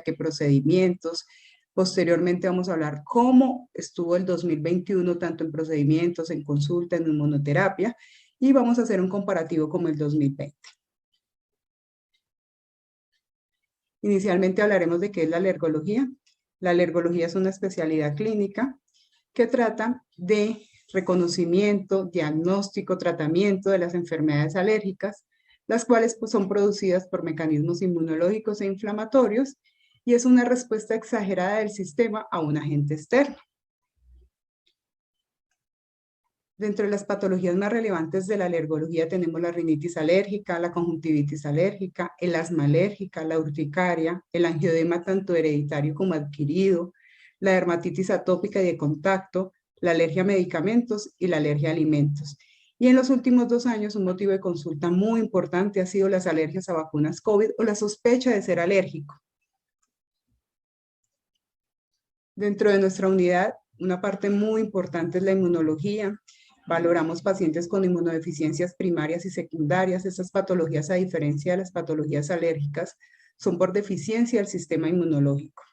qué procedimientos. Posteriormente vamos a hablar cómo estuvo el 2021, tanto en procedimientos, en consulta, en inmunoterapia, y vamos a hacer un comparativo con el 2020. Inicialmente hablaremos de qué es la alergología. La alergología es una especialidad clínica que trata de reconocimiento, diagnóstico, tratamiento de las enfermedades alérgicas, las cuales pues, son producidas por mecanismos inmunológicos e inflamatorios, y es una respuesta exagerada del sistema a un agente externo. Dentro de las patologías más relevantes de la alergología tenemos la rinitis alérgica, la conjuntivitis alérgica, el asma alérgica, la urticaria, el angioedema tanto hereditario como adquirido, la dermatitis atópica y de contacto, la alergia a medicamentos y la alergia a alimentos. Y en los últimos 2 años un motivo de consulta muy importante ha sido las alergias a vacunas COVID o la sospecha de ser alérgico. Dentro de nuestra unidad, una parte muy importante es la inmunología. Valoramos pacientes con inmunodeficiencias primarias y secundarias. Esas patologías, a diferencia de las patologías alérgicas, son por deficiencia del sistema inmunológico.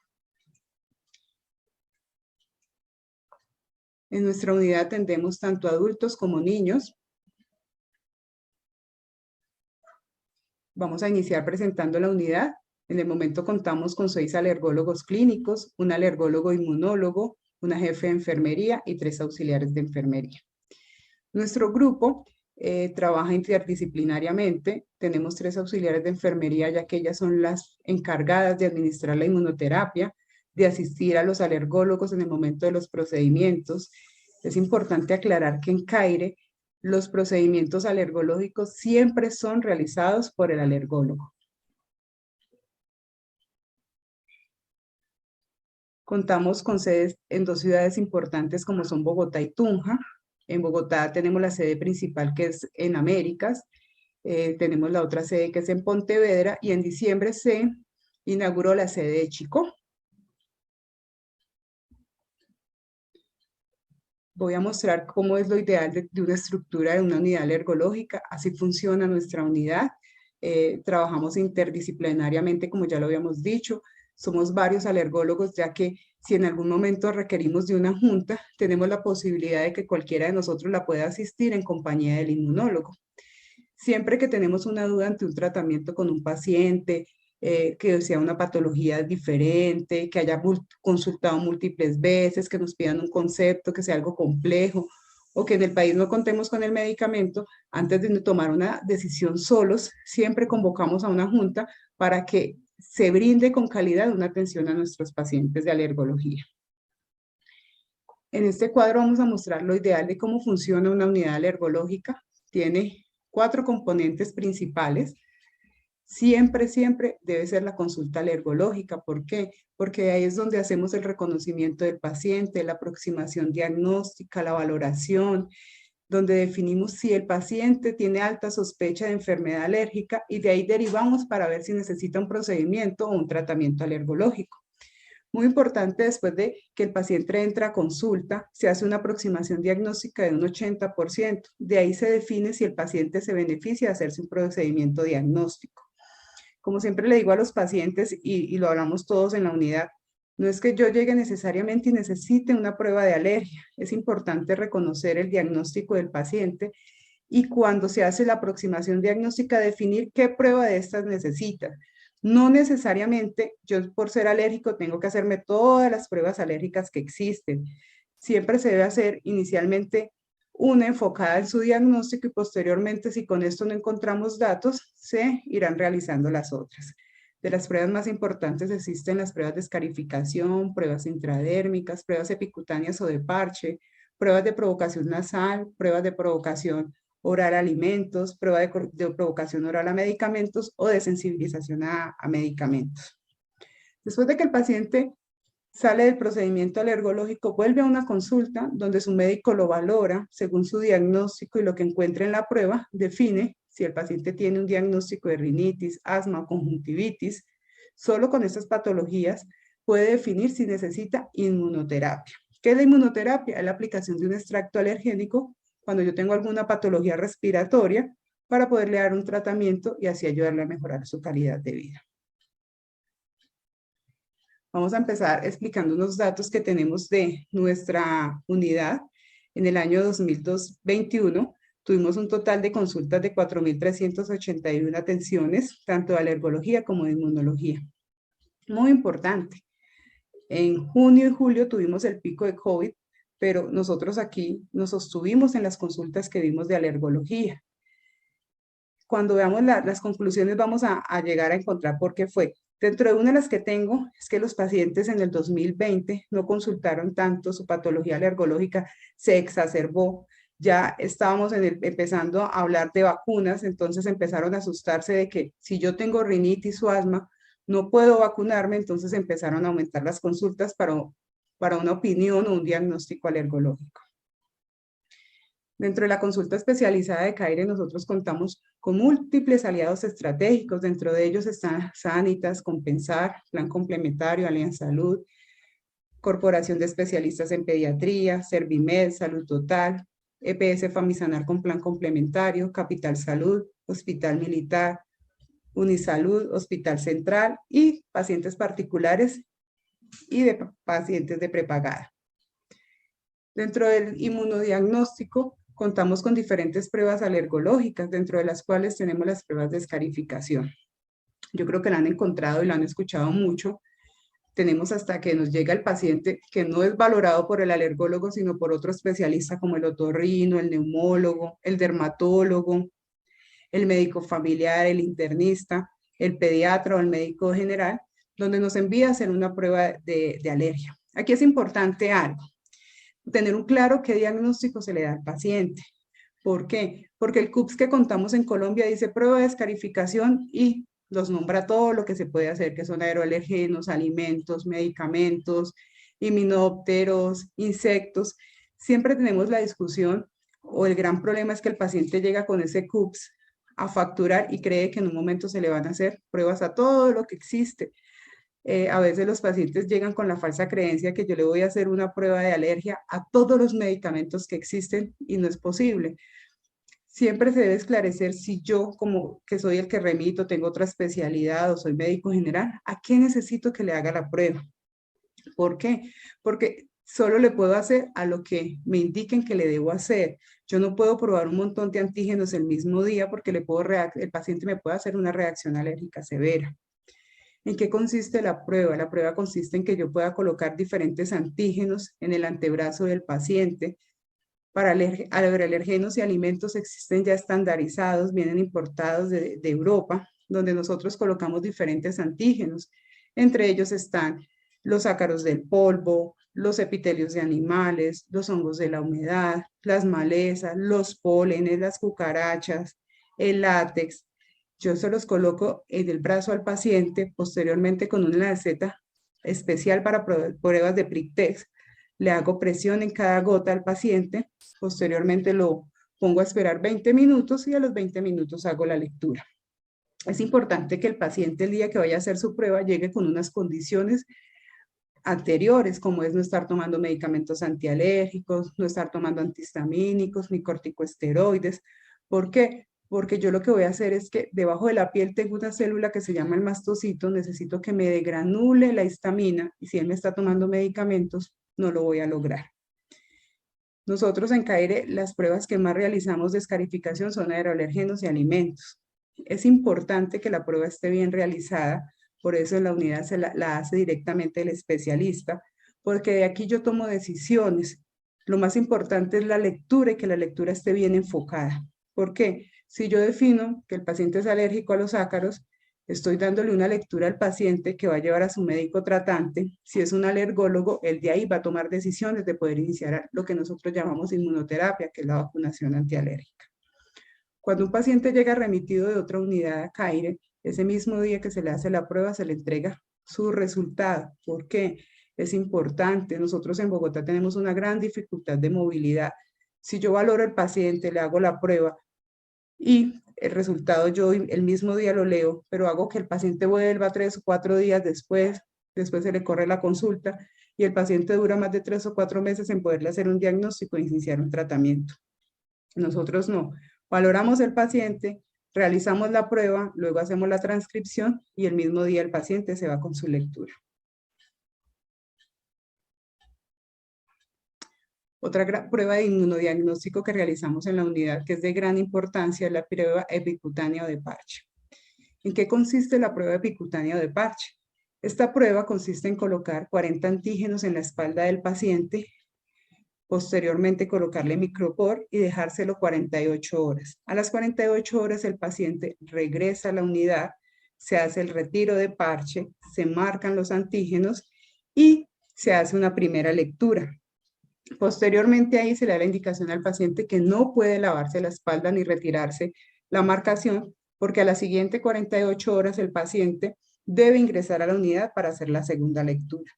En nuestra unidad atendemos tanto adultos como niños. Vamos a iniciar presentando la unidad. En el momento contamos con 6 alergólogos clínicos, un alergólogo inmunólogo, una jefe de enfermería y 3 auxiliares de enfermería. Nuestro grupo trabaja interdisciplinariamente. Tenemos 3 auxiliares de enfermería, ya que ellas son las encargadas de administrar la inmunoterapia, de asistir a los alergólogos en el momento de los procedimientos. Es importante aclarar que en CAIRE los procedimientos alergológicos siempre son realizados por el alergólogo. Contamos con sedes en 2 ciudades importantes como son Bogotá y Tunja. En Bogotá tenemos la sede principal que es en Américas, tenemos la otra sede que es en Pontevedra y en diciembre se inauguró la sede de Chicó. Voy a mostrar cómo es lo ideal de una estructura de una unidad alergológica. Así funciona nuestra unidad. Trabajamos interdisciplinariamente, como ya lo habíamos dicho. Somos varios alergólogos, ya que si en algún momento requerimos de una junta, tenemos la posibilidad de que cualquiera de nosotros la pueda asistir en compañía del inmunólogo. Siempre que tenemos una duda ante un tratamiento con un paciente, que sea una patología diferente, que haya consultado múltiples veces, que nos pidan un concepto, que sea algo complejo, o que en el país no contemos con el medicamento, antes de tomar una decisión solos, siempre convocamos a una junta para que se brinde con calidad una atención a nuestros pacientes de alergología. En este cuadro vamos a mostrar lo ideal de cómo funciona una unidad alergológica. Tiene 4 componentes principales. Siempre debe ser la consulta alergológica. ¿Por qué? Porque ahí es donde hacemos el reconocimiento del paciente, la aproximación diagnóstica, la valoración, donde definimos si el paciente tiene alta sospecha de enfermedad alérgica y de ahí derivamos para ver si necesita un procedimiento o un tratamiento alergológico. Muy importante, después de que el paciente entra a consulta, se hace una aproximación diagnóstica de un 80%. De ahí se define si el paciente se beneficia de hacerse un procedimiento diagnóstico. Como siempre le digo a los pacientes, y lo hablamos todos en la unidad, no es que yo llegue necesariamente y necesite una prueba de alergia. Es importante reconocer el diagnóstico del paciente y cuando se hace la aproximación diagnóstica definir qué prueba de estas necesita. No necesariamente yo por ser alérgico tengo que hacerme todas las pruebas alérgicas que existen. Siempre se debe hacer inicialmente una enfocada en su diagnóstico y posteriormente, si con esto no encontramos datos, se irán realizando las otras. De las pruebas más importantes existen las pruebas de escarificación, pruebas intradérmicas, pruebas epicutáneas o de parche, pruebas de provocación nasal, pruebas de provocación oral a alimentos, prueba de provocación oral a medicamentos o de sensibilización a medicamentos. Después de que el paciente sale del procedimiento alergológico, vuelve a una consulta donde su médico lo valora según su diagnóstico y lo que encuentre en la prueba, define si el paciente tiene un diagnóstico de rinitis, asma o conjuntivitis. Solo con estas patologías puede definir si necesita inmunoterapia. ¿Qué es la inmunoterapia? Es la aplicación de un extracto alergénico cuando yo tengo alguna patología respiratoria para poderle dar un tratamiento y así ayudarle a mejorar su calidad de vida. Vamos a empezar explicando unos datos que tenemos de nuestra unidad. En el año 2021 tuvimos un total de consultas de 4.381 atenciones, tanto de alergología como de inmunología. Muy importante. En junio y julio tuvimos el pico de COVID, pero nosotros aquí nos sostuvimos en las consultas que vimos de alergología. Cuando veamos las conclusiones vamos a llegar a encontrar por qué fue. Dentro de una de las que tengo es que los pacientes en el 2020 no consultaron tanto, su patología alergológica se exacerbó. Ya estábamos empezando a hablar de vacunas, entonces empezaron a asustarse de que si yo tengo rinitis o asma, no puedo vacunarme, entonces empezaron a aumentar las consultas para una opinión o un diagnóstico alergológico. Dentro de la consulta especializada de CAIRE, nosotros contamos con múltiples aliados estratégicos. Dentro de ellos están Sanitas, Compensar, Plan Complementario, Alianza Salud, Corporación de Especialistas en Pediatría, Servimed, Salud Total, EPS Famisanar con Plan Complementario, Capital Salud, Hospital Militar, Unisalud, Hospital Central y pacientes particulares y de pacientes de prepagada. Dentro del inmunodiagnóstico, contamos con diferentes pruebas alergológicas, dentro de las cuales tenemos las pruebas de escarificación. Yo creo que la han encontrado y la han escuchado mucho. Tenemos hasta que nos llega el paciente que no es valorado por el alergólogo, sino por otro especialista como el otorrino, el neumólogo, el dermatólogo, el médico familiar, el internista, el pediatra o el médico general, donde nos envía a hacer una prueba de alergia. Aquí es importante algo. Tener un claro qué diagnóstico se le da al paciente. ¿Por qué? Porque el CUPS que contamos en Colombia dice prueba de escarificación y los nombra todo lo que se puede hacer, que son aeroalergenos, alimentos, medicamentos, himenópteros, insectos. Siempre tenemos la discusión o el gran problema es que el paciente llega con ese CUPS a facturar y cree que en un momento se le van a hacer pruebas a todo lo que existe. A veces los pacientes llegan con la falsa creencia que yo le voy a hacer una prueba de alergia a todos los medicamentos que existen y no es posible. Siempre se debe esclarecer si yo, como que soy el que remito, tengo otra especialidad o soy médico general, ¿a qué necesito que le haga la prueba? ¿Por qué? Porque solo le puedo hacer a lo que me indiquen que le debo hacer. Yo no puedo probar un montón de antígenos el mismo día porque el paciente me puede hacer una reacción alérgica severa. ¿En qué consiste la prueba? La prueba consiste en que yo pueda colocar diferentes antígenos en el antebrazo del paciente. Para alergenos y alimentos existen ya estandarizados, vienen importados de Europa, donde nosotros colocamos diferentes antígenos. Entre ellos están los ácaros del polvo, los epitelios de animales, los hongos de la humedad, las malezas, los pólenes, las cucarachas, el látex. Yo se los coloco en el brazo al paciente, posteriormente con una lanceta especial para pruebas de prick test. Le hago presión en cada gota al paciente, posteriormente lo pongo a esperar 20 minutos y a los 20 minutos hago la lectura. Es importante que el paciente el día que vaya a hacer su prueba llegue con unas condiciones anteriores, como es no estar tomando medicamentos antialérgicos, no estar tomando antihistamínicos ni corticosteroides. ¿Por qué? Porque yo lo que voy a hacer es que debajo de la piel tengo una célula que se llama el mastocito, necesito que me degranule la histamina y si él me está tomando medicamentos, no lo voy a lograr. Nosotros en CAIRE las pruebas que más realizamos de escarificación son aeroalergenos y alimentos. Es importante que la prueba esté bien realizada, por eso en la unidad la hace directamente el especialista, porque de aquí yo tomo decisiones. Lo más importante es la lectura y que la lectura esté bien enfocada. ¿Por qué? Si yo defino que el paciente es alérgico a los ácaros, estoy dándole una lectura al paciente que va a llevar a su médico tratante. Si es un alergólogo, él de ahí va a tomar decisiones de poder iniciar lo que nosotros llamamos inmunoterapia, que es la vacunación antialérgica. Cuando un paciente llega remitido de otra unidad a CAIRE, ese mismo día que se le hace la prueba, se le entrega su resultado. ¿Por qué? Es importante. Nosotros en Bogotá tenemos una gran dificultad de movilidad. Si yo valoro al paciente, le hago la prueba y el resultado yo el mismo día lo leo, pero hago que el paciente vuelva 3 o 4 días después se le corre la consulta y el paciente dura más de 3 o 4 meses en poderle hacer un diagnóstico e iniciar un tratamiento. Nosotros no. Valoramos el paciente, realizamos la prueba, luego hacemos la transcripción y el mismo día el paciente se va con su lectura. Otra prueba de inmunodiagnóstico que realizamos en la unidad, que es de gran importancia, es la prueba epicutánea de parche. ¿En qué consiste la prueba epicutánea de parche? Esta prueba consiste en colocar 40 antígenos en la espalda del paciente, posteriormente colocarle micropor y dejárselo 48 horas. A las 48 horas el paciente regresa a la unidad, se hace el retiro de parche, se marcan los antígenos y se hace una primera lectura. Posteriormente ahí se le da la indicación al paciente que no puede lavarse la espalda ni retirarse la marcación, porque a las siguientes 48 horas el paciente debe ingresar a la unidad para hacer la segunda lectura.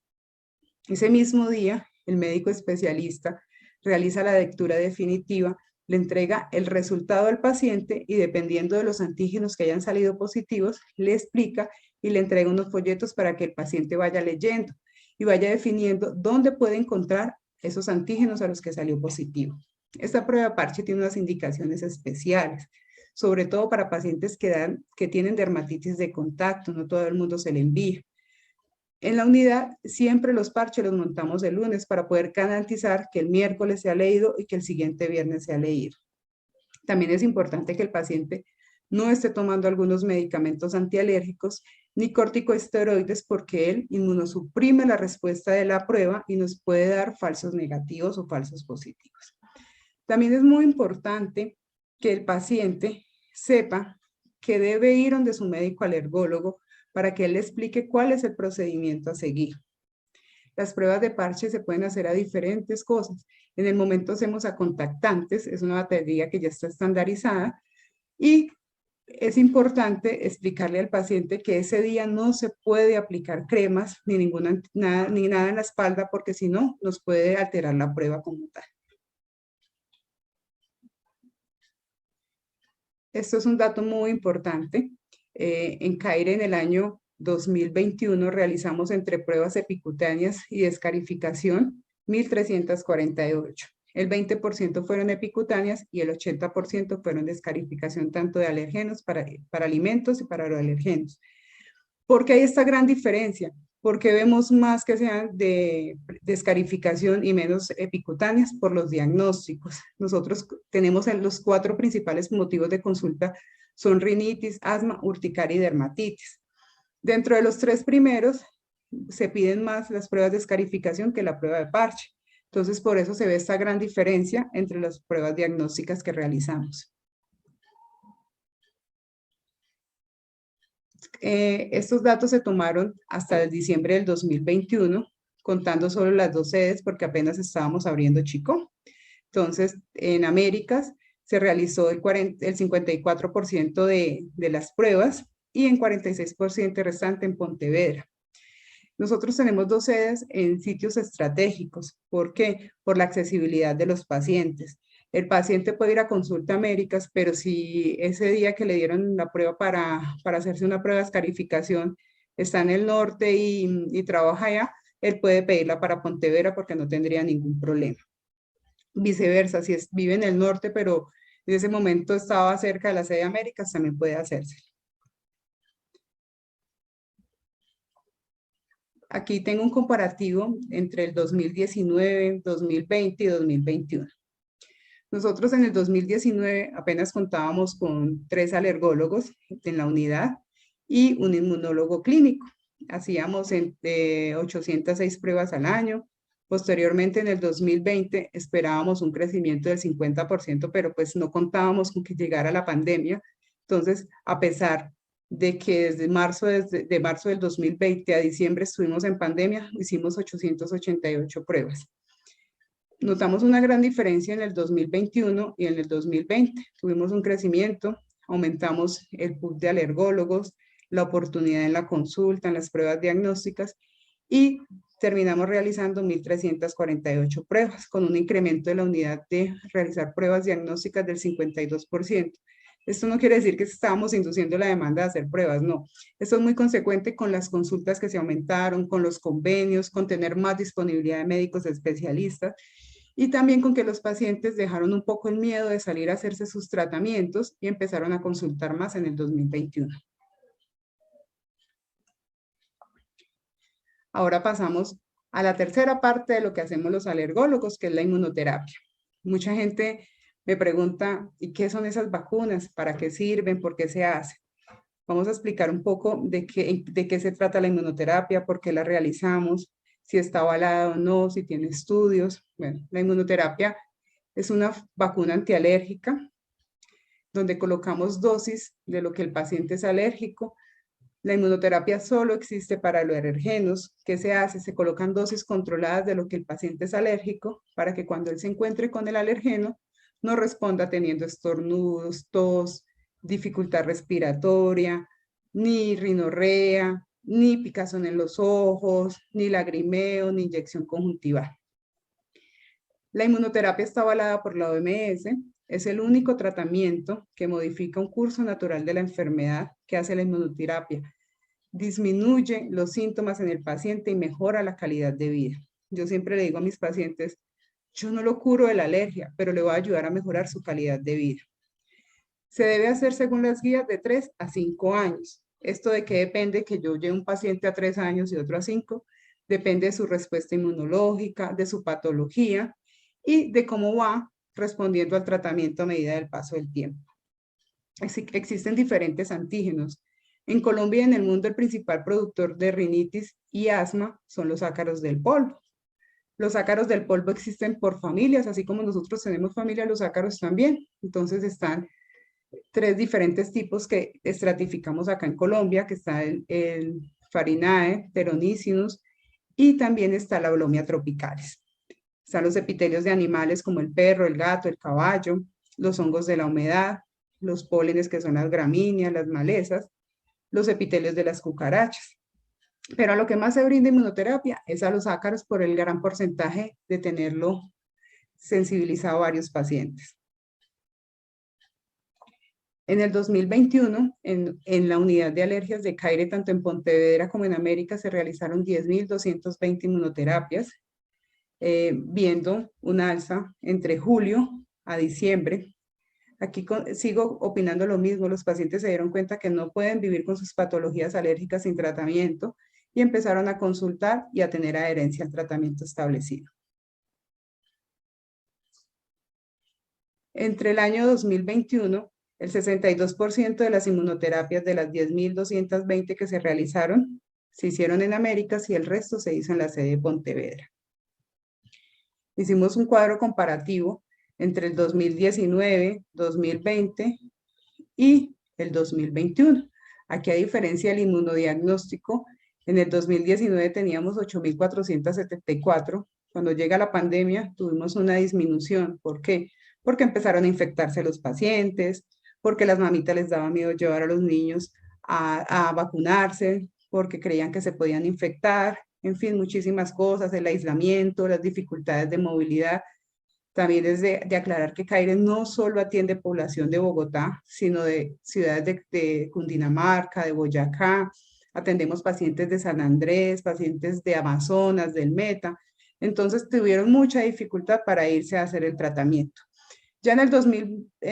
Ese mismo día, el médico especialista realiza la lectura definitiva, le entrega el resultado al paciente y dependiendo de los antígenos que hayan salido positivos, le explica y le entrega unos folletos para que el paciente vaya leyendo y vaya definiendo dónde puede encontrar esos antígenos a los que salió positivo. Esta prueba de parche tiene unas indicaciones especiales, sobre todo para pacientes que tienen dermatitis de contacto, no todo el mundo se le envía. En la unidad siempre los parches los montamos el lunes para poder garantizar que el miércoles se ha leído y que el siguiente viernes se ha leído. También es importante que el paciente no esté tomando algunos medicamentos antialérgicos ni corticosteroides porque él inmunosuprime la respuesta de la prueba y nos puede dar falsos negativos o falsos positivos. También es muy importante que el paciente sepa que debe ir donde su médico alergólogo para que él le explique cuál es el procedimiento a seguir. Las pruebas de parche se pueden hacer a diferentes cosas. En el momento hacemos a contactantes, es una batería que ya está estandarizada y es importante explicarle al paciente que ese día no se puede aplicar cremas ni nada en la espalda porque si no nos puede alterar la prueba como tal. Esto es un dato muy importante. En CAIRE en el año 2021 realizamos entre pruebas epicutáneas y descarificación 1.348. El 20% fueron epicutáneas y el 80% fueron descarificación tanto de alergenos para alimentos y para aroalergenos. ¿Por qué hay esta gran diferencia? Porque vemos más que sean de descarificación y menos epicutáneas por los diagnósticos. Nosotros tenemos los 4 principales motivos de consulta son rinitis, asma, urticaria y dermatitis. Dentro de los 3 primeros se piden más las pruebas de escarificación que la prueba de parche. Entonces, por eso se ve esta gran diferencia entre las pruebas diagnósticas que realizamos. Estos datos se tomaron hasta el diciembre del 2021, contando solo las 2 sedes porque apenas estábamos abriendo Chico. Entonces, en Américas se realizó el 54% de las pruebas y en 46% restante en Pontevedra. Nosotros tenemos 2 sedes en sitios estratégicos. ¿Por qué? Por la accesibilidad de los pacientes. El paciente puede ir a Consulta Américas, pero si ese día que le dieron la prueba para hacerse una prueba de escarificación está en el norte y trabaja allá, él puede pedirla para Pontevedra porque no tendría ningún problema. Viceversa, si vive en el norte, pero en ese momento estaba cerca de la sede de Américas, también puede hacerse. Aquí tengo un comparativo entre el 2019, 2020 y 2021. Nosotros en el 2019 apenas contábamos con 3 alergólogos en la unidad y un inmunólogo clínico. Hacíamos 806 pruebas al año. Posteriormente, en el 2020, esperábamos un crecimiento del 50%, pero pues no contábamos con que llegara la pandemia. Entonces, a pesar de que desde marzo del 2020 a diciembre estuvimos en pandemia, hicimos 888 pruebas. Notamos una gran diferencia en el 2021 y en el 2020. Tuvimos un crecimiento, aumentamos el pool de alergólogos, la oportunidad en la consulta, en las pruebas diagnósticas y terminamos realizando 1.348 pruebas con un incremento de la unidad de realizar pruebas diagnósticas del 52%. Esto no quiere decir que estábamos induciendo la demanda de hacer pruebas, no. Esto es muy consecuente con las consultas que se aumentaron, con los convenios, con tener más disponibilidad de médicos especialistas y también con que los pacientes dejaron un poco el miedo de salir a hacerse sus tratamientos y empezaron a consultar más en el 2021. Ahora pasamos a la tercera parte de lo que hacemos los alergólogos, que es la inmunoterapia. Mucha gente me pregunta, ¿y qué son esas vacunas? ¿Para qué sirven? ¿Por qué se hacen? Vamos a explicar un poco de qué se trata la inmunoterapia, por qué la realizamos, si está avalada o no, si tiene estudios. Bueno, la inmunoterapia es una vacuna antialérgica donde colocamos dosis de lo que el paciente es alérgico. La inmunoterapia solo existe para los alergenos. ¿Qué se hace? Se colocan dosis controladas de lo que el paciente es alérgico para que cuando él se encuentre con el alergeno no responda teniendo estornudos, tos, dificultad respiratoria, ni rinorrea, ni picazón en los ojos, ni lagrimeo, ni inyección conjuntival. La inmunoterapia está avalada por la OMS. Es el único tratamiento que modifica un curso natural de la enfermedad que hace la inmunoterapia. Disminuye los síntomas en el paciente y mejora la calidad de vida. Yo siempre le digo a mis pacientes, yo no lo curo de la alergia, pero le voy a ayudar a mejorar su calidad de vida. Se debe hacer según las guías de 3 a 5 años. ¿Esto de qué depende? Que yo lleve un paciente a 3 años y otro a 5. Depende de su respuesta inmunológica, de su patología y de cómo va respondiendo al tratamiento a medida del paso del tiempo. Existen diferentes antígenos. En Colombia y en el mundo el principal productor de rinitis y asma son los ácaros del polvo. Los ácaros del polvo existen por familias, así como nosotros tenemos familia, los ácaros también. Entonces están 3 diferentes tipos que estratificamos acá en Colombia, que está el Farinae, Pteronícinus, y también está la Eulomia tropicalis. Están los epitelios de animales como el perro, el gato, el caballo, los hongos de la humedad, los pólenes que son las gramíneas, las malezas, los epitelios de las cucarachas. Pero a lo que más se brinda inmunoterapia es a los ácaros por el gran porcentaje de tenerlo sensibilizado a varios pacientes. En el 2021, en la unidad de alergias de CAIRE, tanto en Pontevedra como en América, se realizaron 10.220 inmunoterapias, viendo un alza entre julio a diciembre. Aquí sigo opinando lo mismo, los pacientes se dieron cuenta que no pueden vivir con sus patologías alérgicas sin tratamiento y empezaron a consultar y a tener adherencia al tratamiento establecido. Entre el año 2021, el 62% de las inmunoterapias de las 10.220 que se realizaron se hicieron en Américas y el resto se hizo en la sede de Pontevedra. Hicimos un cuadro comparativo entre el 2019, 2020 y el 2021. Aquí, a diferencia del inmunodiagnóstico, en el 2019 teníamos 8.474. Cuando llega la pandemia tuvimos una disminución. ¿Por qué? Porque empezaron a infectarse los pacientes, porque las mamitas les daba miedo llevar a los niños a vacunarse, porque creían que se podían infectar, en fin, muchísimas cosas, el aislamiento, las dificultades de movilidad. También es de aclarar que CAIRE no solo atiende población de Bogotá, sino de ciudades de Cundinamarca, de Boyacá. Atendemos pacientes de San Andrés, pacientes de Amazonas, del Meta. Entonces tuvieron mucha dificultad para irse a hacer el tratamiento. Ya en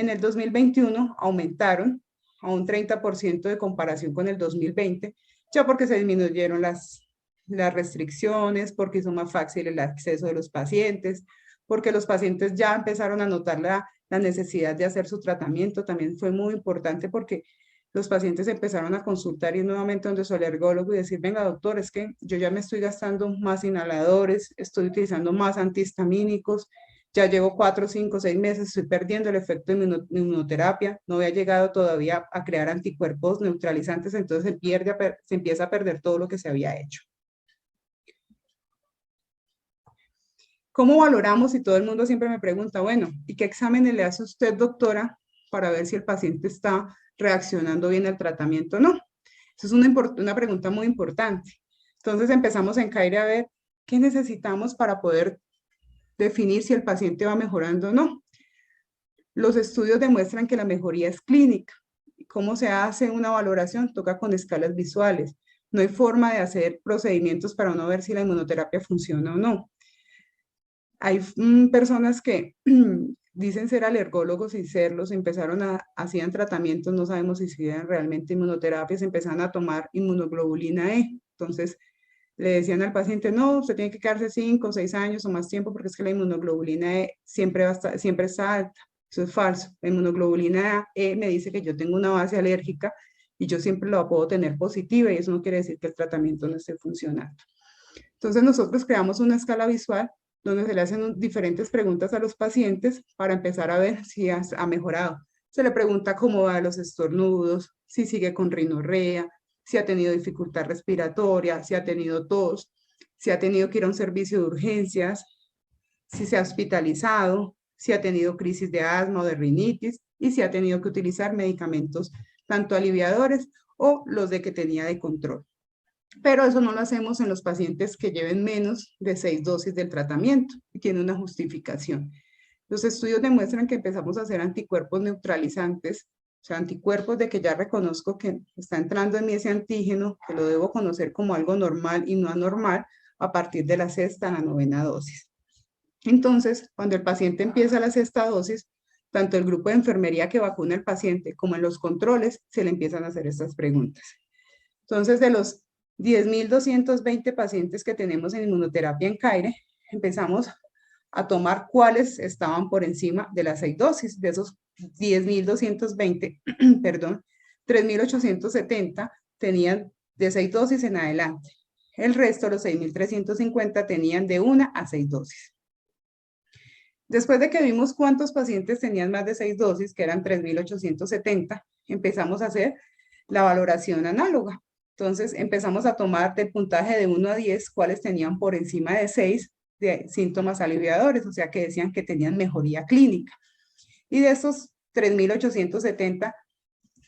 el 2021 aumentaron a un 30% de comparación con el 2020, ya porque se disminuyeron las restricciones, porque hizo más fácil el acceso de los pacientes, porque los pacientes ya empezaron a notar la necesidad de hacer su tratamiento. También fue muy importante porque los pacientes empezaron a consultar y nuevamente donde su alergólogo y decir, venga doctor, es que yo ya me estoy gastando más inhaladores, estoy utilizando más antihistamínicos, ya llevo 4, 5, 6 meses, estoy perdiendo el efecto de inmunoterapia, no había llegado todavía a crear anticuerpos neutralizantes, entonces se empieza a perder todo lo que se había hecho. ¿Cómo valoramos? Y todo el mundo siempre me pregunta, bueno, ¿y qué exámenes le hace usted, doctora, para ver si el paciente está reaccionando bien al tratamiento o no? Esa es una pregunta muy importante. Entonces empezamos en CAIRE a ver qué necesitamos para poder definir si el paciente va mejorando o no. Los estudios demuestran que la mejoría es clínica. ¿Cómo se hace una valoración? Toca con escalas visuales. No hay forma de hacer procedimientos para uno ver si la inmunoterapia funciona o no. Hay personas que dicen ser alergólogos sin serlos, hacían tratamientos, no sabemos si hacían realmente inmunoterapias, empezaron a tomar inmunoglobulina E. Entonces, le decían al paciente, no, usted tiene que quedarse 5 o 6 años o más tiempo porque es que la inmunoglobulina E siempre está alta. Eso es falso. La inmunoglobulina E me dice que yo tengo una base alérgica y yo siempre la puedo tener positiva y eso no quiere decir que el tratamiento no esté funcionando. Entonces nosotros creamos una escala visual donde se le hacen diferentes preguntas a los pacientes para empezar a ver si ha mejorado. Se le pregunta cómo va los estornudos, si sigue con rinorrea, si ha tenido dificultad respiratoria, si ha tenido tos, si ha tenido que ir a un servicio de urgencias, si se ha hospitalizado, si ha tenido crisis de asma o de rinitis y si ha tenido que utilizar medicamentos tanto aliviadores o los de que tenía de control. Pero eso no lo hacemos en los pacientes que lleven menos de 6 dosis del tratamiento y tiene una justificación. Los estudios demuestran que empezamos a hacer anticuerpos neutralizantes, o sea, anticuerpos de que ya reconozco que está entrando en mí ese antígeno, que lo debo conocer como algo normal y no anormal a partir de la sexta a la novena dosis. Entonces, cuando el paciente empieza la sexta dosis, tanto el grupo de enfermería que vacuna al paciente como en los controles se le empiezan a hacer estas preguntas. Entonces, de los 10.220 pacientes que tenemos en inmunoterapia en CAIRE, empezamos a tomar cuáles estaban por encima de las 6 dosis. De esos 10.220, perdón, 3.870 tenían de 6 dosis en adelante. El resto, los 6.350, tenían de 1 a 6 dosis. Después de que vimos cuántos pacientes tenían más de 6 dosis, que eran 3.870, empezamos a hacer la valoración análoga. Entonces empezamos a tomar del puntaje de 1 a 10 cuáles tenían por encima de 6 de síntomas aliviadores, o sea que decían que tenían mejoría clínica. Y de esos 3.870,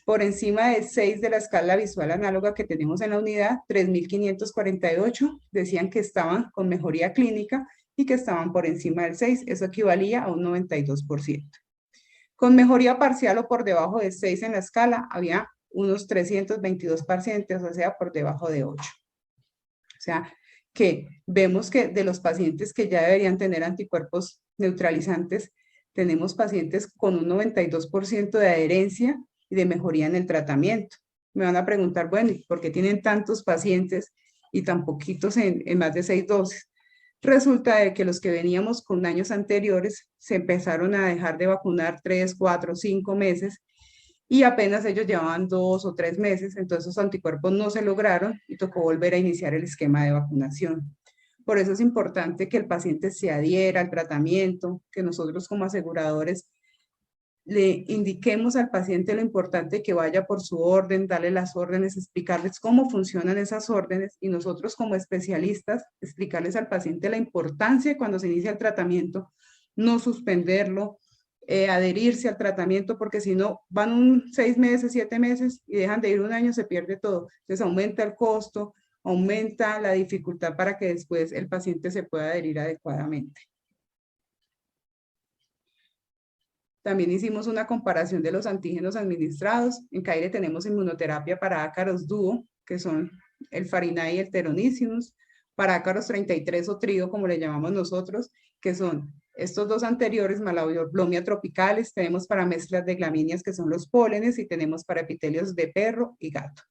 por encima de 6 de la escala visual análoga que tenemos en la unidad, 3.548 decían que estaban con mejoría clínica y que estaban por encima del 6, eso equivalía a un 92%. Con mejoría parcial o por debajo de 6 en la escala, había unos 322 pacientes, o sea, por debajo de 8. O sea, que vemos que de los pacientes que ya deberían tener anticuerpos neutralizantes, tenemos pacientes con un 92% de adherencia y de mejoría en el tratamiento. Me van a preguntar, bueno, ¿por qué tienen tantos pacientes y tan poquitos en más de 6 dosis? Resulta de que los que veníamos con años anteriores se empezaron a dejar de vacunar 3, 4, 5 meses y apenas ellos llevaban 2 o 3 meses, entonces los anticuerpos no se lograron y tocó volver a iniciar el esquema de vacunación. Por eso es importante que el paciente se adhiera al tratamiento, que nosotros como aseguradores le indiquemos al paciente lo importante que vaya por su orden, darle las órdenes, explicarles cómo funcionan esas órdenes y nosotros como especialistas explicarles al paciente la importancia cuando se inicia el tratamiento, no suspenderlo, adherirse al tratamiento porque si no van 6 meses, 7 meses y dejan de ir un año, se pierde todo. Entonces aumenta el costo, aumenta la dificultad para que después el paciente se pueda adherir adecuadamente. También hicimos una comparación de los antígenos administrados. En CAIRE tenemos inmunoterapia para ácaros dúo, que son el Farinae y el Teronísinus, para ácaros 33 o trío, como le llamamos nosotros, que son estos dos anteriores, Malablomia tropicales, tenemos para mezclas de gramíneas, que son los pólenes, y tenemos para epitelios de perro y gato.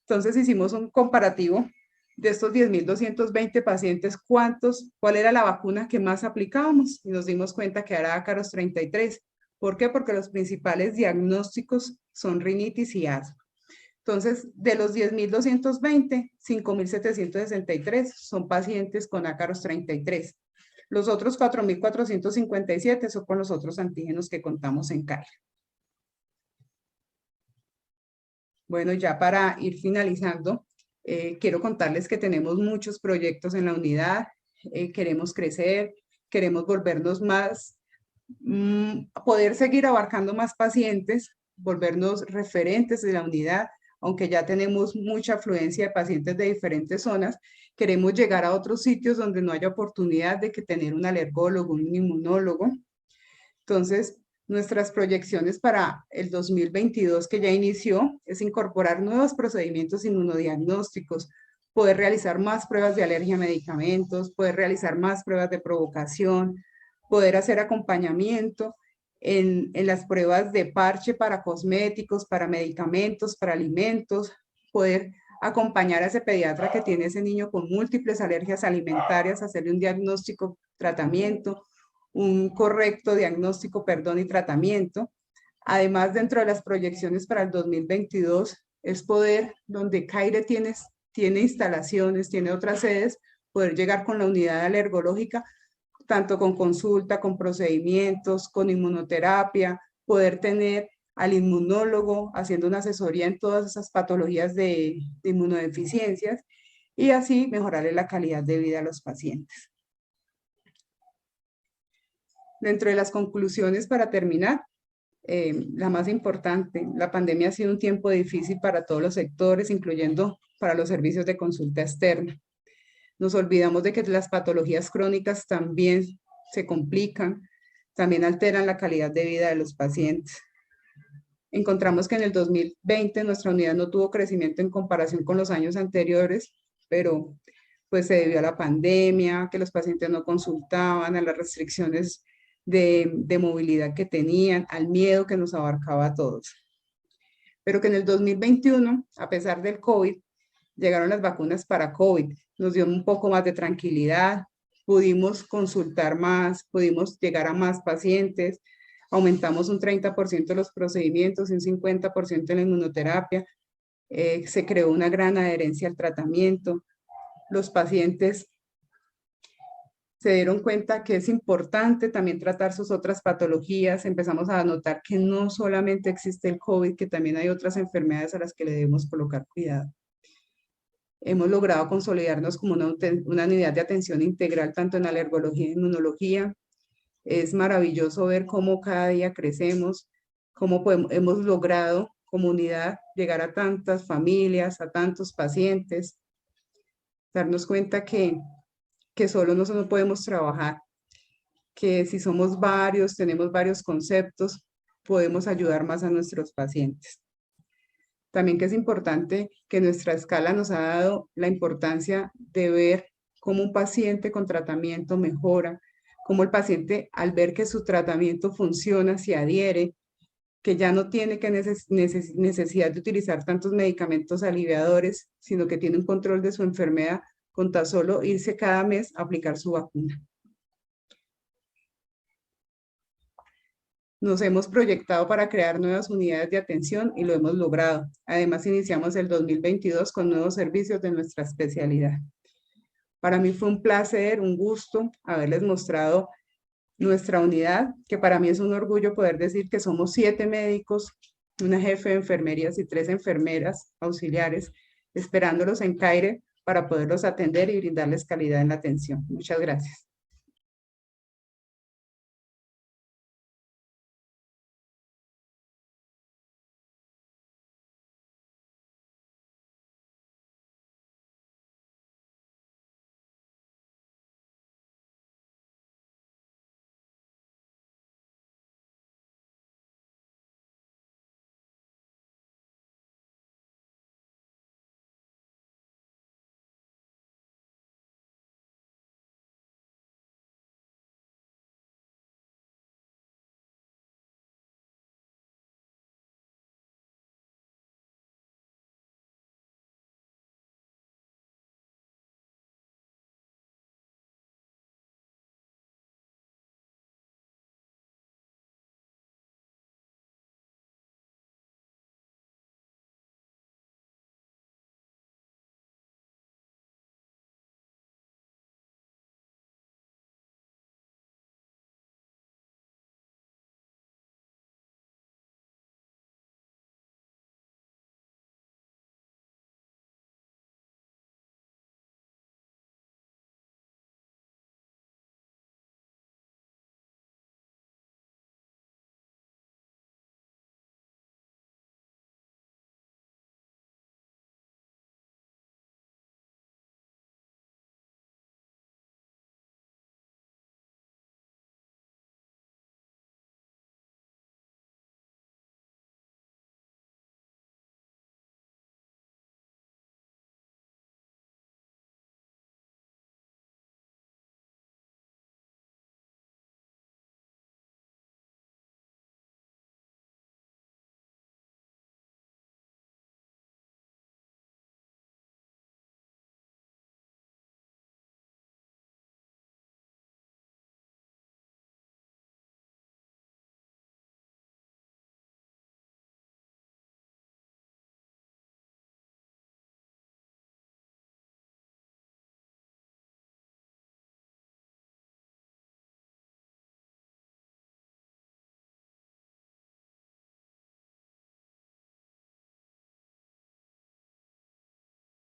Entonces hicimos un comparativo de estos 10.220 pacientes, ¿cuál era la vacuna que más aplicábamos? Y nos dimos cuenta que era ácaros 33. ¿Por qué? Porque los principales diagnósticos son rinitis y asma. Entonces, de los 10.220, 5.763 son pacientes con ácaros 33. Los otros 4.457 son con los otros antígenos que contamos en CAIRE. Bueno, ya para ir finalizando, quiero contarles que tenemos muchos proyectos en la unidad, queremos crecer, queremos volvernos más, poder seguir abarcando más pacientes, volvernos referentes de la unidad, aunque ya tenemos mucha afluencia de pacientes de diferentes zonas, queremos llegar a otros sitios donde no haya oportunidad de que tener un alergólogo, un inmunólogo. Entonces, nuestras proyecciones para el 2022 que ya inició es incorporar nuevos procedimientos inmunodiagnósticos, poder realizar más pruebas de alergia a medicamentos, poder realizar más pruebas de provocación, poder hacer acompañamiento en las pruebas de parche para cosméticos, para medicamentos, para alimentos, poder acompañar a ese pediatra que tiene ese niño con múltiples alergias alimentarias, hacerle un diagnóstico, tratamiento, un correcto diagnóstico, perdón, y tratamiento. Además, dentro de las proyecciones para el 2022, es poder, donde CAIRE tiene instalaciones, tiene otras sedes, poder llegar con la unidad alergológica, tanto con consulta, con procedimientos, con inmunoterapia, poder tener al inmunólogo haciendo una asesoría en todas esas patologías de inmunodeficiencias y así mejorarle la calidad de vida a los pacientes. Dentro de las conclusiones, para terminar, la más importante, la pandemia ha sido un tiempo difícil para todos los sectores, incluyendo para los servicios de consulta externa. Nos olvidamos de que las patologías crónicas también se complican, también alteran la calidad de vida de los pacientes. Encontramos que en el 2020 nuestra unidad no tuvo crecimiento en comparación con los años anteriores, pero pues se debió a la pandemia, que los pacientes no consultaban, a las restricciones de movilidad que tenían, al miedo que nos abarcaba a todos. Pero que en el 2021, a pesar del COVID, llegaron las vacunas para COVID, nos dio un poco más de tranquilidad, pudimos consultar más, pudimos llegar a más pacientes, aumentamos un 30% los procedimientos y un 50% en la inmunoterapia, se creó una gran adherencia al tratamiento, los pacientes se dieron cuenta que es importante también tratar sus otras patologías, empezamos a notar que no solamente existe el COVID, que también hay otras enfermedades a las que le debemos colocar cuidado. Hemos logrado consolidarnos como una unidad de atención integral tanto en alergología e inmunología. Es maravilloso ver cómo cada día crecemos, cómo hemos logrado como unidad llegar a tantas familias, a tantos pacientes, darnos cuenta que solo nosotros no podemos trabajar, que si somos varios, tenemos varios conceptos, podemos ayudar más a nuestros pacientes. También que es importante que nuestra escala nos ha dado la importancia de ver cómo un paciente con tratamiento mejora, cómo el paciente al ver que su tratamiento funciona, se adhiere, que ya no tiene necesidad de utilizar tantos medicamentos aliviadores, sino que tiene un control de su enfermedad con tan solo irse cada mes a aplicar su vacuna. Nos hemos proyectado para crear nuevas unidades de atención y lo hemos logrado. Además, iniciamos el 2022 con nuevos servicios de nuestra especialidad. Para mí fue un placer, un gusto haberles mostrado nuestra unidad, que para mí es un orgullo poder decir que somos 7 médicos, una jefe de enfermerías y 3 enfermeras auxiliares, esperándolos en CAIRE para poderlos atender y brindarles calidad en la atención. Muchas gracias.